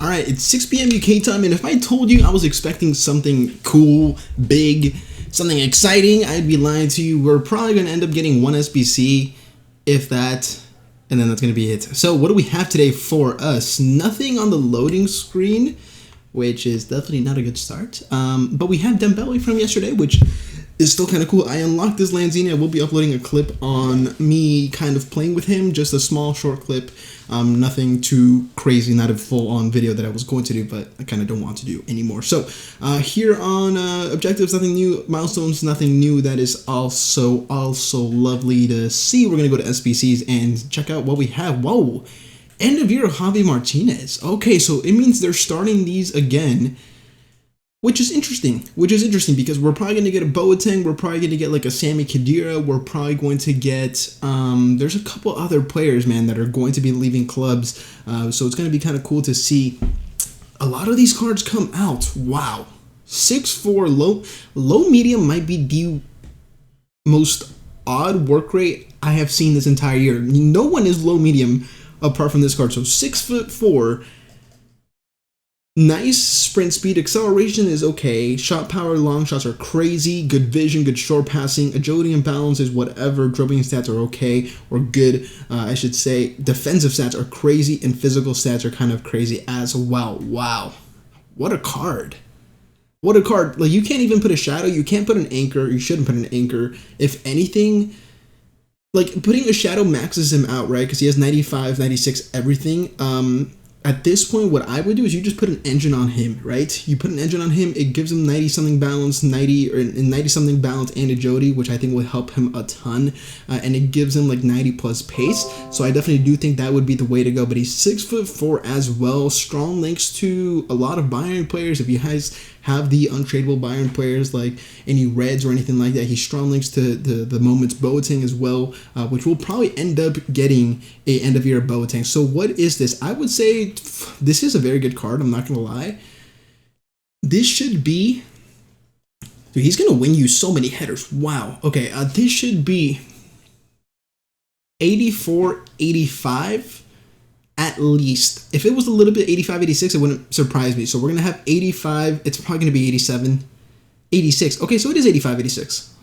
Alright, it's 6 p.m. UK time, and if I told you I was expecting something cool, big, something exciting, I'd be lying to you. We're probably going to end up getting one SBC, if that, and then that's going to be it. So what do we have today for us? Nothing on the loading screen, which is definitely not a good start. But we have Dembele from yesterday, which is still kind of cool. I unlocked this Lanzini. I will be uploading a clip on me kind of playing with him, just a small short clip. Nothing too crazy, not a full-on video that I was going to do, but I kind of don't want to do anymore. So here on objectives, nothing new. Milestones, nothing new. That is also lovely to see. We're going to go to SBCs and check out what we have. Whoa, end of year JAVI Martinez. Okay, so it means they're starting these again. Which is interesting because we're probably going to get a Boateng, we're probably going to get like a Sami Khedira, we're probably going to get, there's a couple other players, man, that are going to be leaving clubs, so it's going to be kind of cool to see a lot of these cards come out. Wow, 6'4", low medium might be the most odd work rate I have seen this entire year. No one is low medium apart from this card, so 6'4". Nice sprint speed, acceleration is okay, shot power, long shots are crazy, good vision, good short passing, agility and balance is whatever, dribbling stats are okay, or good, I should say. Defensive stats are crazy, and physical stats are kind of crazy as well. Wow, what a card. What a card. Like, you can't even put a shadow, you can't put an anchor, you shouldn't put an anchor. If anything, like, putting a shadow maxes him out, right, because he has 95, 96, everything. At this point, what I would do is you just put an engine on him, right? You put an engine on him, it gives him 90-something balance, 90-something balance and agility, which I think will help him a ton, and it gives him like 90+ pace, so I definitely do think that would be the way to go. But he's 6'4" as well, strong links to a lot of Bayern players. If you guys have the untradeable Bayern players, like any Reds or anything like that, he's strong links to the Moments Boateng as well, which will probably end up getting a end of year Boateng. So what is this? I would say this is a very good card, I'm not gonna lie. This should be, dude, he's gonna win you so many headers. Wow. Okay, this should be 84, 85 at least. If it was a little bit 85, 86, it wouldn't surprise me. So we're gonna have 85. It's probably gonna be 87, 86. Okay, so it is 85, 86.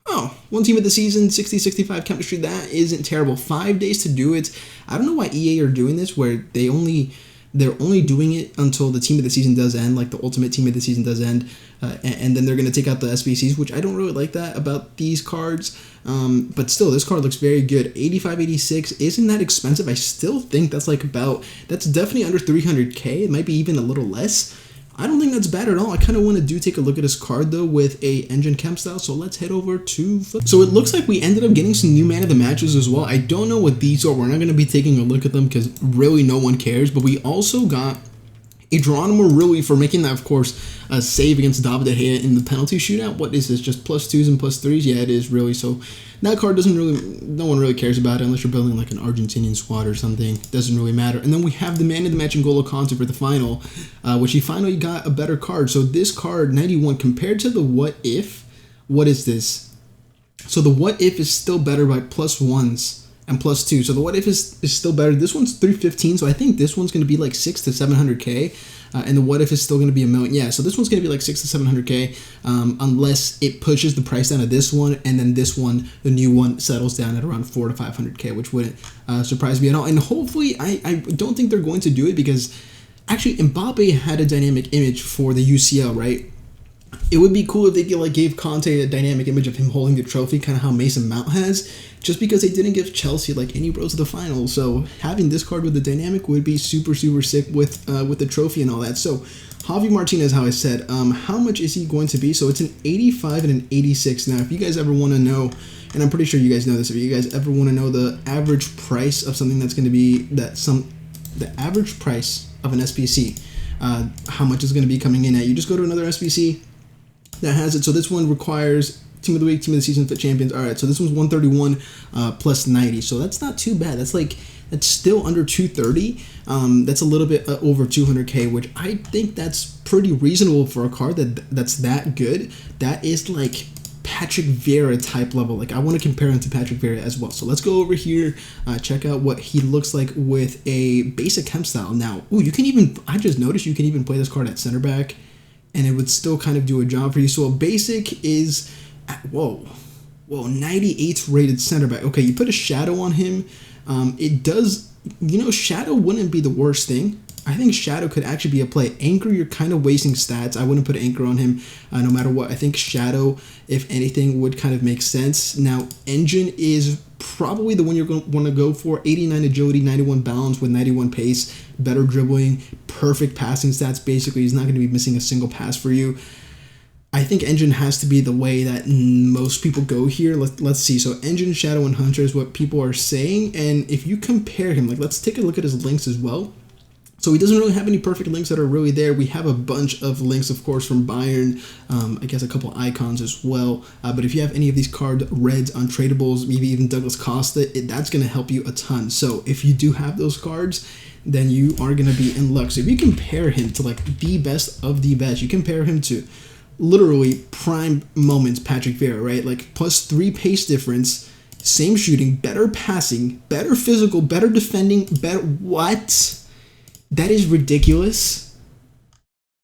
Oh, one team of the season, 60, 65 chemistry. That isn't terrible. 5 days to do it. I don't know why EA are doing this, where they're only doing it until the team of the season does end, like the ultimate team of the season does end, and then they're going to take out the SBCs, which I don't really like that about these cards, but still, this card looks very good. 85, 86 isn't that expensive. I still think that's that's definitely under 300k. It might be even a little less. I don't think that's bad at all. I kind of want to take a look at this card, though, with a engine chem style. So let's head over to... So it looks like we ended up getting some new man of the matches as well. I don't know what these are. We're not going to be taking a look at them because really no one cares. But we also got a Geronimo Rui for making that, of course, a save against David De Gea in the penalty shootout. What is this? Just +2s and +3s? Yeah, it is, really. So that card no one really cares about it unless you're building like an Argentinian squad or something. Doesn't really matter. And then we have the man of the match N'Golo Kanté for the final, which he finally got a better card. So this card, 91, compared to the What If, what is this? So the What If is still better by +1s and +2. So the What If is still better. This one's 315, so I think this one's going to be like 600 to 700k, and the What If is still going to be $1 million. Yeah, so this one's going to be like 600 to 700k, unless it pushes the price down to this one, and then this one, the new one, settles down at around 400 to 500k, which wouldn't surprise me at all. And hopefully, I don't think they're going to do it, because actually Mbappe had a dynamic image for the UCL, right? It would be cool if they gave Kanté a dynamic image of him holding the trophy, kind of how Mason Mount has, just because they didn't give Chelsea like any road to the final. So having this card with the dynamic would be super sick with the trophy and all that. So JAVI Martinez, how I said, how much is he going to be? So it's an 85 and an 86. Now, if you guys ever want to know, and I'm pretty sure you guys know this, if you guys ever want to know the average price of something that's going to be the average price of an SBC, how much is going to be coming in at, you just go to another SBC that has it. So this one requires team of the week, team of the season, fit champions. All right, so this one's 131 plus 90. So that's not too bad. That's still under 230. That's a little bit over 200k, which I think that's pretty reasonable for a card that's that good. That is like Patrick Vieira type level. Like I want to compare him to Patrick Vieira as well. So let's go over here, check out what he looks like with a basic chem style. Now, ooh, you can even, I just noticed you can even play this card at center back and it would still kind of do a job for you. So a basic is at, whoa, 98 rated center back. Okay, you put a shadow on him. It does, you know, shadow wouldn't be the worst thing. I think shadow could actually be a play. Anchor, you're kind of wasting stats. I wouldn't put anchor on him no matter what. I think shadow, if anything, would kind of make sense. Now, engine is probably the one you're going to want to go for. 89 agility, 91 balance with 91 pace, better dribbling, perfect passing stats. Basically, he's not going to be missing a single pass for you. I think engine has to be the way that most people go here. Let's see. So engine, shadow, and hunter is what people are saying. And if you compare him, like let's take a look at his links as well. So he doesn't really have any perfect links that are really there. We have a bunch of links, of course, from Bayern. I guess a couple icons as well. But if you have any of these card reds, untradables, maybe even Douglas Costa, that's going to help you a ton. So if you do have those cards, then you are going to be in luck. So if you compare him to like the best of the best, you compare him to literally prime moments Patrick Vieira, right? Like +3 pace difference, same shooting, better passing, better physical, better defending, better what? That is ridiculous.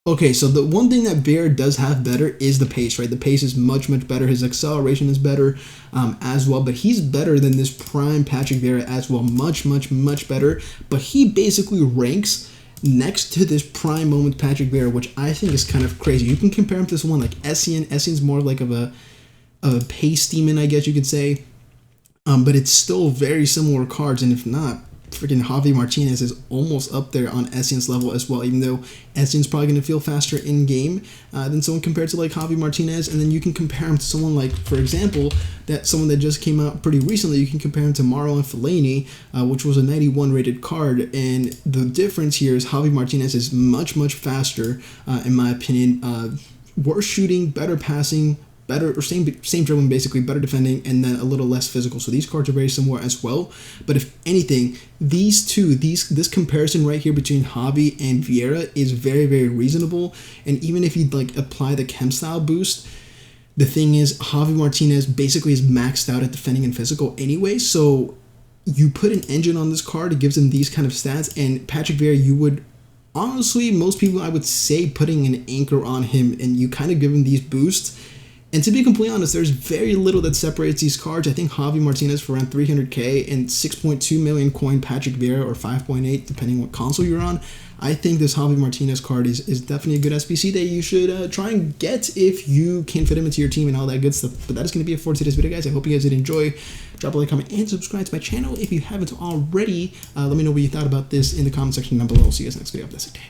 Okay, so the one thing that Vieira does have better is the pace, right? The pace is much, much better. His acceleration is better as well, but he's better than this prime Patrick Vieira as well. Much, much, much better. But he basically ranks next to this prime moment Patrick Vieira, which I think is kind of crazy. You can compare him to someone like Essien. Essien's more like of a pace demon, I guess you could say. But it's still very similar cards, and if not, freaking JAVI Martinez is almost up there on Essien's level as well, even though Essien's probably going to feel faster in game than someone compared to like JAVI Martinez. And then you can compare him to someone like, for example, someone that just came out pretty recently. You can compare him to Marlon Fellaini, which was a 91 rated card. And the difference here is JAVI Martinez is much, much faster, in my opinion. Worse shooting, better passing, better or same dribbling, basically better defending, and then a little less physical. So these cards are very similar as well. But if anything, this comparison right here between JAVI and Vieira is very, very reasonable. And even if you like apply the chem style boost, the thing is JAVI Martinez basically is maxed out at defending and physical anyway. So you put an engine on this card, it gives him these kind of stats, and Patrick Vieira, you would honestly, most people I would say putting an anchor on him, and you kind of give him these boosts. And to be completely honest, there's very little that separates these cards. I think JAVI Martinez for around 300k and 6.2 million coin Patrick Vieira, or 5.8, depending what console you're on. I think this JAVI Martinez card is definitely a good SBC that you should try and get if you can fit him into your team and all that good stuff. But that is going to be it for today's video, guys. I hope you guys did enjoy. Drop a like, comment, and subscribe to my channel if you haven't already. Let me know what you thought about this in the comment section down below. See you guys next video. Have a blessed day.